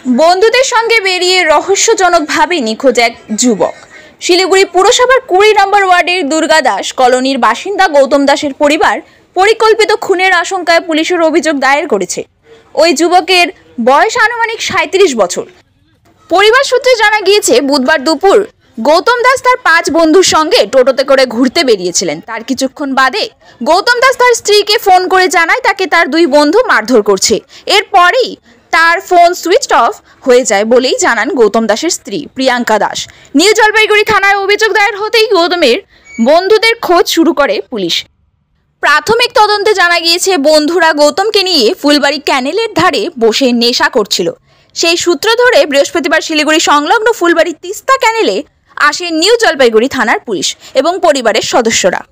বন্ধুদের সঙ্গে বেরিয়ে রহস্যজনকভাবে নিখোঁজ এক যুবক। শিলিগুড়ি পুরসভার 20 নম্বর ওয়ার্ডের দুর্গাদাস কলোনির বাসিন্দা গৌতম দাসের পরিবার পরিকল্পিত খুনের আশঙ্কায় পুলিশের অভিযোগ দায়ের করেছে। ওই যুবকের বয়স আনুমানিক 37 বছর। পরিবার সূত্রে জানা গিয়েছে, বুধবার দুপুর গৌতম দাস তার 5 বন্ধুর সঙ্গে টোটোতে করে ঘুরতে বেরিয়েছিলেন। তার কিছুক্ষণ বাদে গৌতম দাস তার স্ত্রীকে ফোন করে জানায় তাকে তার 2 বন্ধু মারধর করছে। এরপরেই তার ফোন সুইচ অফ হয়ে যায় বলেই জানান গৌতম দাসের স্ত্রী প্রিয়াঙ্কা দাস। নিউ জলপাইগুড়ি থানায় অভিযোগ দায়ের হতেই গৌতমের বন্ধুদের খোঁজ শুরু করে পুলিশ। প্রাথমিক তদন্তে জানা গিয়েছে, বন্ধুরা গৌতমকে নিয়ে ফুলবাড়ি ক্যানেলের ধারে বসে নেশা করছিল। সেই সূত্র ধরে বৃহস্পতিবার শিলিগুড়ি সংলগ্ন ফুলবাড়ি তিস্তা ক্যানেলে আসে নিউ জলপাইগুড়ি থানার পুলিশ এবং পরিবারের সদস্যরা।